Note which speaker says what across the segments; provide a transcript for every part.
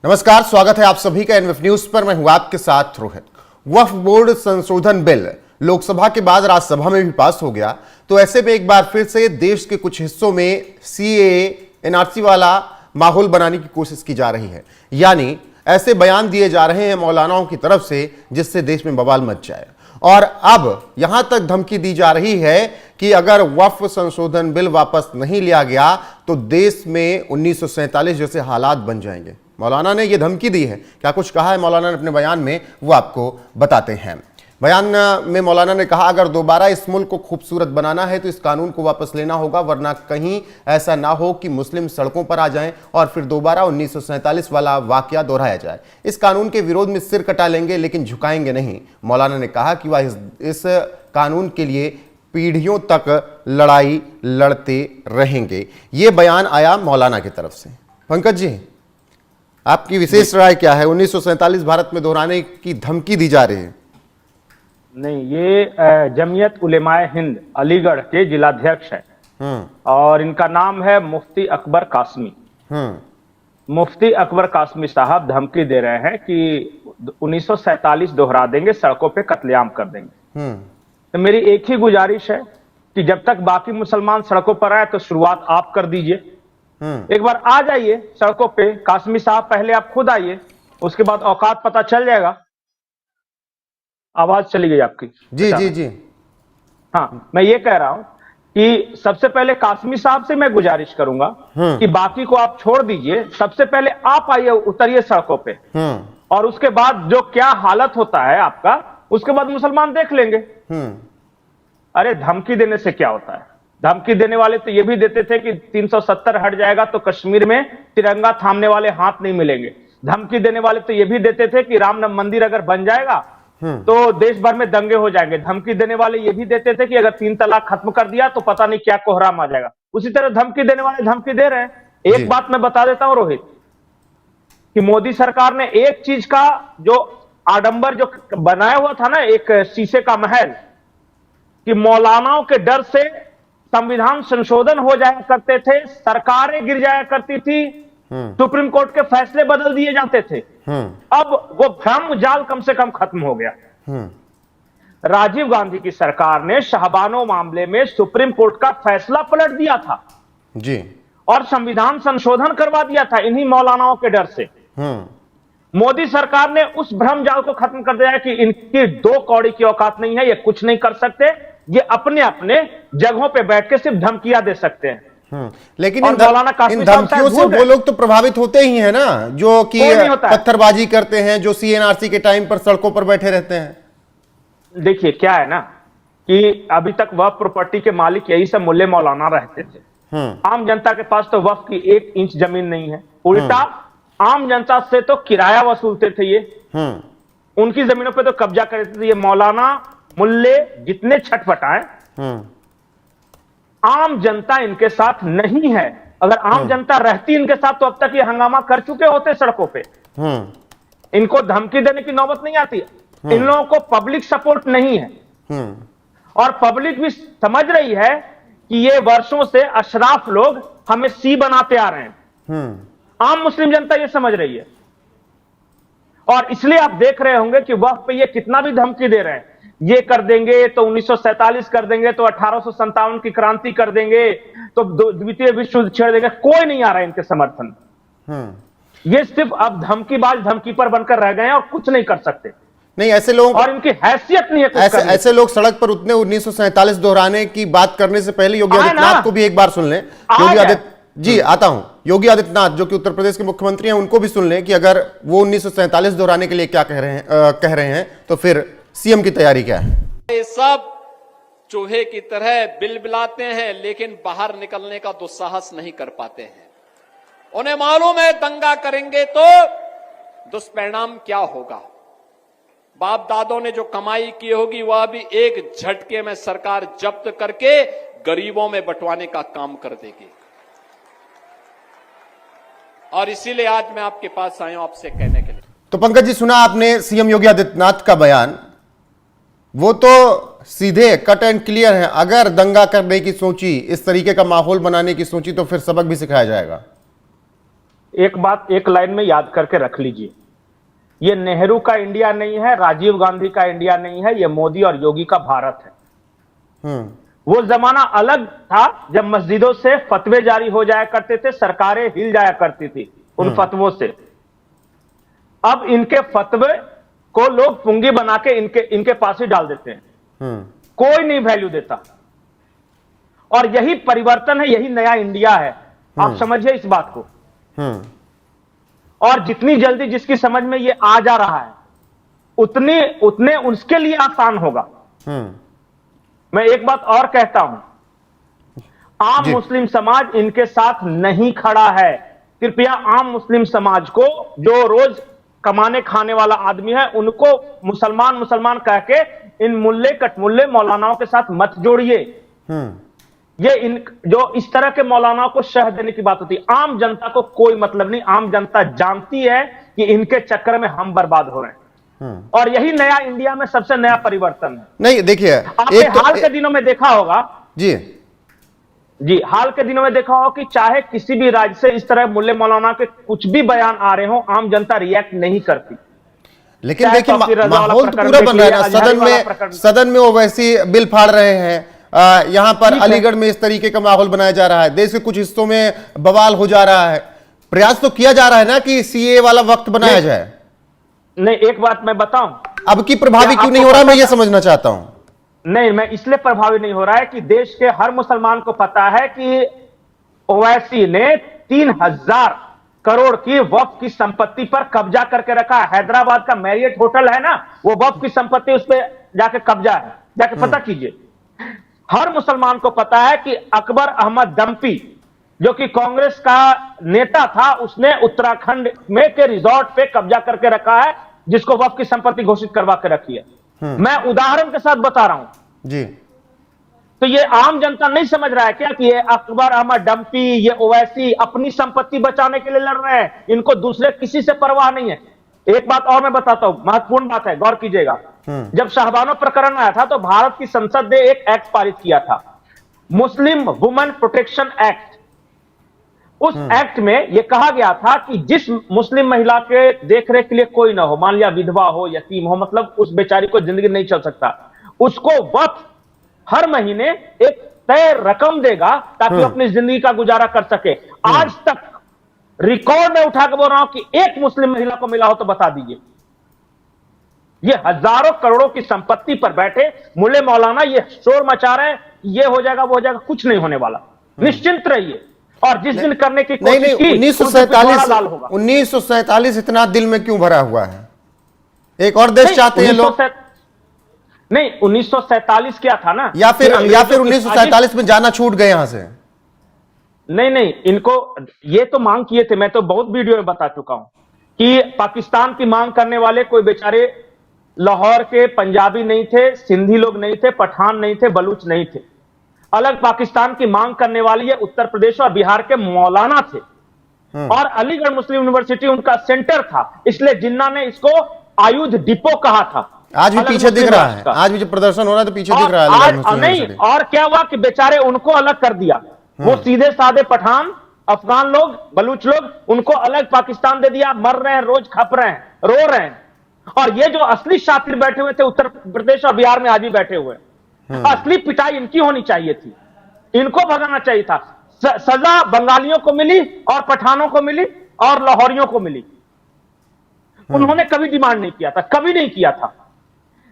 Speaker 1: नमस्कार, स्वागत है आप सभी का एनवीएफ न्यूज पर। मैं हूं आपके साथ रोहित। वक्फ बोर्ड संशोधन बिल लोकसभा के बाद राज्यसभा में भी पास हो गया, तो ऐसे में एक बार फिर से देश के कुछ हिस्सों में सीएए एनआरसी वाला माहौल बनाने की कोशिश की जा रही है। यानी ऐसे बयान दिए जा रहे हैं मौलानाओं की तरफ से जिससे देश में बवाल मच जाए। और अब यहां तक धमकी दी जा रही है कि अगर वक्फ संशोधन बिल वापस नहीं लिया गया तो देश में 1947 जैसे हालात बन जाएंगे। मौलाना ने यह धमकी दी है। क्या कुछ कहा है मौलाना ने अपने बयान में, वो आपको बताते हैं। बयान में मौलाना ने कहा, अगर दोबारा इस मुल्क को खूबसूरत बनाना है तो इस कानून को वापस लेना होगा, वरना कहीं ऐसा ना हो कि मुस्लिम सड़कों पर आ जाएं और फिर दोबारा 1947 वाला वाकया दोहराया जाए। इस कानून के विरोध में सिर कटा लेंगे लेकिन झुकाएंगे नहीं। मौलाना ने कहा कि वह इस कानून के लिए पीढ़ियों तक लड़ाई लड़ते रहेंगे। ये बयान आया मौलाना की तरफ से। पंकज जी, आपकी विशेष राय क्या है? 1947 भारत में दोहराने की धमकी दी जा रही है।
Speaker 2: नहीं, ये जमीयत उलेमाए हिंद अलीगढ़ के जिलाध्यक्ष है और इनका नाम है मुफ्ती अकबर कासमी। मुफ्ती अकबर कासमी साहब धमकी दे रहे हैं कि 1947 दोहरा देंगे, सड़कों पे कत्लेआम कर देंगे। तो मेरी एक ही गुजारिश है कि जब तक बाकी मुसलमान सड़कों पर आए तो शुरुआत आप कर दीजिए। एक बार आ जाइए सड़कों पे, कासमी साहब पहले आप खुद आइए, उसके बाद औकात पता चल जाएगा। आवाज चली गई आपकी।
Speaker 1: जी जी जी।
Speaker 2: हाँ, मैं ये कह रहा हूं कि सबसे पहले कासमी साहब से मैं गुजारिश करूंगा कि बाकी को आप छोड़ दीजिए, सबसे पहले आप आइए, उतरिए सड़कों पे, और उसके बाद जो क्या हालत होता है आपका, उसके बाद मुसलमान देख लेंगे। अरे धमकी देने से क्या होता है? धमकी देने वाले तो ये भी देते थे कि 370 हट जाएगा तो कश्मीर में तिरंगा थामने वाले हाथ नहीं मिलेंगे। धमकी देने वाले तो ये भी देते थे कि राम मंदिर अगर बन जाएगा तो देश भर में दंगे हो जाएंगे। धमकी देने वाले ये भी देते थे कि अगर 3 तलाक खत्म कर दिया तो पता नहीं क्या कोहराम आ जाएगा। उसी तरह धमकी देने वाले धमकी दे रहे हैं। एक बात मैं बता देता हूं रोहित, कि मोदी सरकार ने एक चीज का जो आडंबर जो बनाया हुआ था ना, एक शीशे का महल, कि मौलानाओं के डर से संविधान संशोधन हो जाया करते थे, सरकारें गिर जाया करती थी, सुप्रीम कोर्ट के फैसले बदल दिए जाते थे। अब वो भ्रम जाल कम से कम खत्म हो गया। राजीव गांधी की सरकार ने शाहबानो मामले में सुप्रीम कोर्ट का फैसला पलट दिया था
Speaker 1: जी,
Speaker 2: और संविधान संशोधन करवा दिया था इन्हीं मौलानाओं के डर से। मोदी सरकार ने उस भ्रम जाल को खत्म कर दिया कि इनकी 2 कौड़ी की औकात नहीं है, ये कुछ नहीं कर सकते, ये अपने अपने जगहों पे बैठ के सिर्फ धमकियां दे सकते हैं।
Speaker 1: लेकिन इन धमकियों से वो लोग तो प्रभावित होते ही हैं ना, जो कि पत्थरबाजी करते हैं, जो सीएनआरसी के टाइम पर सड़कों पर बैठे रहते हैं।
Speaker 2: देखिए क्या है ना, कि अभी तक वक्फ प्रॉपर्टी के मालिक यही सब मुल्ले मौलाना रहते थे। आम जनता के पास तो वक्फ की 1 इंच जमीन नहीं है। उल्टा आम जनता से तो किराया वसूलते थे ये, उनकी जमीनों पे तो कब्जा करते थे ये मौलाना मुल्ले जितने छटपटाए। आम जनता इनके साथ नहीं है। अगर आम जनता रहती इनके साथ तो अब तक ये हंगामा कर चुके होते सड़कों पे। इनको धमकी देने की नौबत नहीं आती। इन लोगों को पब्लिक सपोर्ट नहीं है और पब्लिक भी समझ रही है कि ये वर्षों से अशराफ लोग हमें सी बनाते आ रहे हैं। आम मुस्लिम जनता ये समझ रही है और इसलिए आप देख रहे होंगे कि वक्फ पे ये कितना भी धमकी दे रहे हैं। ये कर देंगे तो 1947 कर देंगे, तो 1857 की क्रांति कर देंगे, तो द्वितीय विश्व युद्ध छेड़ देंगे। कोई नहीं आ रहा है इनके समर्थन। ये सिर्फ अब धमकीबाज धमकी पर बनकर रह गए हैं और कुछ नहीं कर सकते।
Speaker 1: नहीं, ऐसे लोग
Speaker 2: और इनकी हैसियत नहीं है।
Speaker 1: ऐसे लोग सड़क पर उतने 1947 दोहराने की बात करने से पहले योगी आदित्यनाथ को भी एक बार सुन लें। योगी आदित्य जी, आता हूं। योगी आदित्यनाथ जो कि उत्तर प्रदेश के मुख्यमंत्री हैं, उनको भी सुन लें कि अगर वो 1947 दोहराने के लिए क्या कह रहे हैं तो फिर सीएम की तैयारी क्या है।
Speaker 3: ये सब चूहे की तरह बिलबिलाते हैं लेकिन बाहर निकलने का दुस्साहस नहीं कर पाते हैं। उन्हें मालूम है दंगा करेंगे तो दुष्परिणाम क्या होगा। बाप दादों ने जो कमाई की होगी वह भी एक झटके में सरकार जब्त करके गरीबों में बंटवाने का काम कर देगी। और इसीलिए आज मैं आपके पास आया हूं आपसे कहने के लिए।
Speaker 1: तो पंकज जी, सुना आपने सीएम योगी आदित्यनाथ का बयान। वो तो सीधे कट एंड क्लियर है। अगर दंगा करने की सोची, इस तरीके का माहौल बनाने की सोची, तो फिर सबक भी सिखाया जाएगा।
Speaker 2: एक बात एक लाइन में याद करके रख लीजिए, ये नेहरू का इंडिया नहीं है, राजीव गांधी का इंडिया नहीं है, ये मोदी और योगी का भारत है। वो जमाना अलग था जब मस्जिदों से फतवे जारी हो जाया करते थे, सरकारें हिल जाया करती थी उन फतवों से। अब इनके फतवे को लोग पुंगी बना के इनके पास ही डाल देते हैं, कोई नहीं वैल्यू देता। और यही परिवर्तन है, यही नया इंडिया है। आप समझिए इस बात को। और जितनी जल्दी जिसकी समझ में ये आ जा रहा है, उतने उसके लिए आसान होगा। मैं एक बात और कहता हूं, आम मुस्लिम समाज इनके साथ नहीं खड़ा है। कृपया आम मुस्लिम समाज को, जो रोज कमाने खाने वाला आदमी है, उनको मुसलमान कह के इन मुल्ले कटमुल्ले मौलानाओं के साथ मत जोड़िए। ये जो इस तरह के मौलानाओं को शह देने की बात होती है, आम जनता को कोई मतलब नहीं। आम जनता जानती है कि इनके चक्कर में हम बर्बाद हो रहे हैं। और यही नया इंडिया में सबसे नया परिवर्तन है।
Speaker 1: नहीं देखिए,
Speaker 2: आपने हाल के दिनों में देखा होगा जी, हाल के दिनों में देखा होगा कि चाहे किसी भी राज्य से इस तरह मुल्ले मौलाना के कुछ भी बयान आ रहे हो, आम जनता रिएक्ट नहीं करती।
Speaker 1: लेकिन देखिए माहौल तो पूरा बन रहा है ना। सदन में ओवैसी बिल फाड़ रहे हैं, यहां पर अलीगढ़ में इस तरीके का माहौल बनाया जा रहा है, देश के कुछ हिस्सों में बवाल हो जा रहा है। प्रयास तो किया जा रहा है ना कि सीए वाला वक्त बनाया जाए।
Speaker 2: नहीं, एक बात मैं बताऊं,
Speaker 1: अब की प्रभावी क्यों नहीं हो रहा, मैं ये समझना चाहता हूं।
Speaker 2: नहीं, मैं इसलिए प्रभावी नहीं हो रहा है कि देश के हर मुसलमान को पता है कि ओवैसी ने 3000 करोड़ की वक्फ की संपत्ति पर कब्जा करके रखा है। हैदराबाद का मैरियट होटल है ना, वो वक्फ की संपत्ति, उस पर जाके कब्जा है, जाके पता कीजिए। हर मुसलमान को पता है कि अकबर अहमद दम्पी, जो कि कांग्रेस का नेता था, उसने उत्तराखंड में के रिजॉर्ट पे कब्जा करके रखा है, जिसको वक्फ की संपत्ति घोषित करवा के रखी है। मैं उदाहरण के साथ बता रहा हूं
Speaker 1: जी।
Speaker 2: तो ये आम जनता नहीं समझ रहा है क्या कि ये अकबर अहमद डम्पी, ये ओवैसी अपनी संपत्ति बचाने के लिए लड़ रहे हैं, इनको दूसरे किसी से परवाह नहीं है। एक बात और मैं बताता हूं, महत्वपूर्ण बात है, गौर कीजिएगा। जब शाहबानो प्रकरण आया था तो भारत की संसद ने एक एक्ट पारित किया था, मुस्लिम वुमेन प्रोटेक्शन एक्ट। उस एक्ट में यह कहा गया था कि जिस मुस्लिम महिला के देखरेख के लिए कोई ना हो, मान लिया विधवा हो, यतीम हो, मतलब उस बेचारी को जिंदगी नहीं चल सकता, उसको वक्फ हर महीने एक तय रकम देगा ताकि वो अपनी जिंदगी का गुजारा कर सके। आज तक रिकॉर्ड में उठा के बोल रहा हूं कि एक मुस्लिम महिला को मिला हो तो बता दीजिए। ये हजारों करोड़ों की संपत्ति पर बैठे मुल्ले मौलाना ये शोर मचा रहे हैं, ये हो जाएगा वो हो जाएगा, कुछ नहीं होने वाला, निश्चिंत रहिए। और जिस दिन करने की कोशिश की,
Speaker 1: 1947 इतना दिल में क्यों भरा हुआ है? एक और देश चाहते हैं लोग।
Speaker 2: नहीं, 1947 क्या था ना,
Speaker 1: या फिर 1947 में जाना छूट गए यहां से।
Speaker 2: नहीं, इनको ये तो मांग किए थे, मैं तो बहुत वीडियो में बता चुका हूं कि पाकिस्तान की मांग करने वाले कोई बेचारे लाहौर के पंजाबी नहीं थे, सिंधी लोग नहीं थे, पठान नहीं थे, बलूच नहीं थे। अलग पाकिस्तान की मांग करने वाले ये उत्तर प्रदेश और बिहार के मौलाना थे। और अलीगढ़ मुस्लिम यूनिवर्सिटी उनका सेंटर था, इसलिए जिन्ना ने इसको आयुध डिपो कहा था।
Speaker 1: आज भी पीछे दिख रहा है, आज भी जो प्रदर्शन हो रहा है तो पीछे दिख रहा है।
Speaker 2: नहीं, और क्या हुआ कि बेचारे उनको अलग कर दिया, वो सीधे साधे पठान, अफगान लोग, बलूच लोग, उनको अलग पाकिस्तान दे दिया, मर रहे हैं, रोज खप रहे हैं, रो रहे हैं। और ये जो असली शातिर बैठे हुए थे उत्तर प्रदेश और बिहार में आज भी बैठे हुए, असली पिटाई इनकी होनी चाहिए थी, इनको भगाना चाहिए था। सजा बंगालियों को मिली और पठानों को मिली और लाहौरियों को मिली। उन्होंने कभी डिमांड नहीं किया था, कभी नहीं किया था।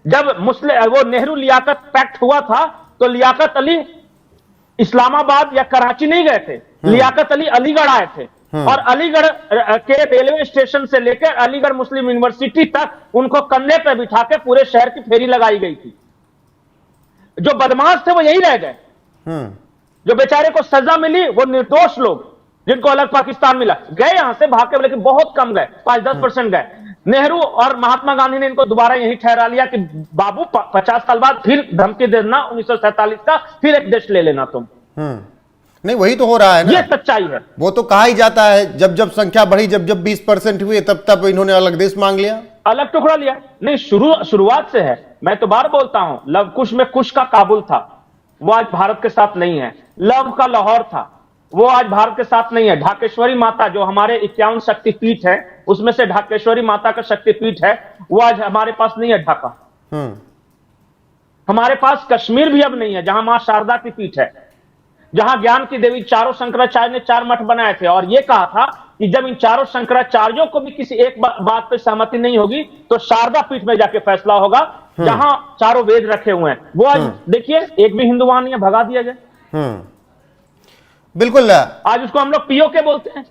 Speaker 2: जब वो नेहरू लियाकत पैक्ट हुआ था तो लियाकत अली इस्लामाबाद या कराची नहीं गए थे, लियाकत अली अलीगढ़ आए थे। और अलीगढ़ के रेलवे स्टेशन से लेकर अलीगढ़ मुस्लिम यूनिवर्सिटी तक उनको कंधे पर बिठा के पूरे शहर की फेरी लगाई गई थी। जो बदमाश थे वो यही रह गए, जो बेचारे को सजा मिली वो निर्दोष लोग, जिनको अलग पाकिस्तान मिला, गए यहां से भाग के, लेकिन बहुत कम गए, 5-10% गए। नेहरू और महात्मा गांधी ने इनको दोबारा यही ठहरा लिया कि बाबू 50 साल बाद फिर धमकी देना 1947 का, फिर एक देश ले लेना तुम।
Speaker 1: नहीं, वही तो हो रहा है ना,
Speaker 2: ये सच्चाई है।
Speaker 1: वो तो कहा ही जाता है, जब जब संख्या बढ़ी, जब जब 20% हुए, तब तब इन्होंने अलग देश मांग लिया,
Speaker 2: अलग टुकड़ा लिया। नहीं, शुरुआत से है। मैं तो बार बोलता हूं, लव कुश में कुश का काबुल था, वो आज भारत के साथ नहीं है। लव का लाहौर था, वो आज भारत के साथ नहीं है। ढाकेश्वरी माता जो हमारे 51 शक्तिपीठ है, उसमें से ढाकेश्वरी माता का शक्तिपीठ है, वो आज हमारे पास नहीं है ढाका। हमारे पास कश्मीर भी अब नहीं है, जहां मां शारदा की पीठ है, जहां ज्ञान की देवी चारों शंकराचार्य ने 4 मठ बनाए थे और यह कहा था कि जब इन चारों शंकराचार्यों को भी किसी एक बात पर सहमति नहीं होगी तो शारदा पीठ में जाके फैसला होगा, जहां चारों वेद रखे हुए हैं। वो आज देखिए एक भी हिंदू वहां नहीं है, भगा दिया गया।
Speaker 1: बिल्कुल,
Speaker 2: आज उसको हम लोग पीओके बोलते हैं।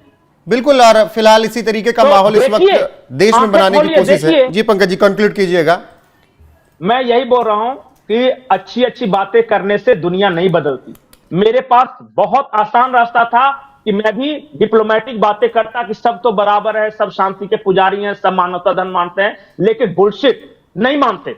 Speaker 1: बिल्कुल। और फिलहाल इसी तरीके का माहौल इस वक्त देश में बनाने की कोशिश है। जी पंकज जी, कंक्लूड कीजिएगा।
Speaker 2: मैं यही बोल रहा हूं कि अच्छी अच्छी बातें करने से दुनिया नहीं बदलती। मेरे पास बहुत आसान रास्ता था कि मैं भी डिप्लोमेटिक बातें करता कि सब तो बराबर है, सब शांति के पुजारी हैं, सब मानवता धर्म मानते हैं, लेकिन बुलशिट नहीं मानते।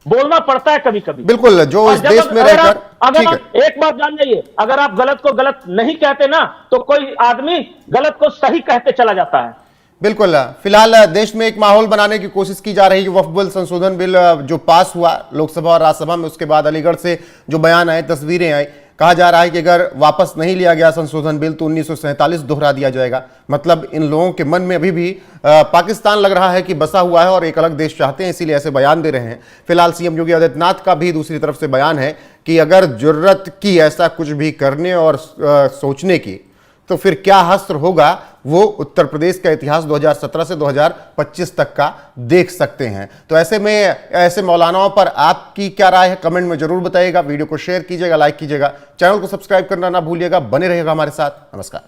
Speaker 2: बोलना पड़ता है कभी कभी।
Speaker 1: बिल्कुल, जो इस देश में रहकर
Speaker 2: अगर आप एक बात जान जाइए, अगर आप गलत को गलत नहीं कहते ना तो कोई आदमी गलत को सही कहते चला जाता है।
Speaker 1: बिल्कुल। फिलहाल देश में एक माहौल बनाने की कोशिश की जा रही है। वक्फ बोर्ड संशोधन बिल जो पास हुआ लोकसभा और राज्यसभा में, उसके बाद अलीगढ़ से जो बयान आए, तस्वीरें आई, कहा जा रहा है कि अगर वापस नहीं लिया गया संशोधन बिल तो 1947 दोहरा दिया जाएगा। मतलब इन लोगों के मन में अभी भी पाकिस्तान लग रहा है कि बसा हुआ है और एक अलग देश चाहते हैं, इसीलिए ऐसे बयान दे रहे हैं। फिलहाल सीएम योगी आदित्यनाथ का भी दूसरी तरफ से बयान है कि अगर जरूरत की ऐसा कुछ भी करने और सोचने की तो फिर क्या हश्र होगा वो उत्तर प्रदेश का इतिहास 2017 से 2025 तक का देख सकते हैं। तो ऐसे में ऐसे मौलानाओं पर आपकी क्या राय है, कमेंट में जरूर बताइएगा। वीडियो को शेयर कीजिएगा, लाइक कीजिएगा, चैनल को सब्सक्राइब करना ना भूलिएगा। बने रहिएगा हमारे साथ। नमस्कार।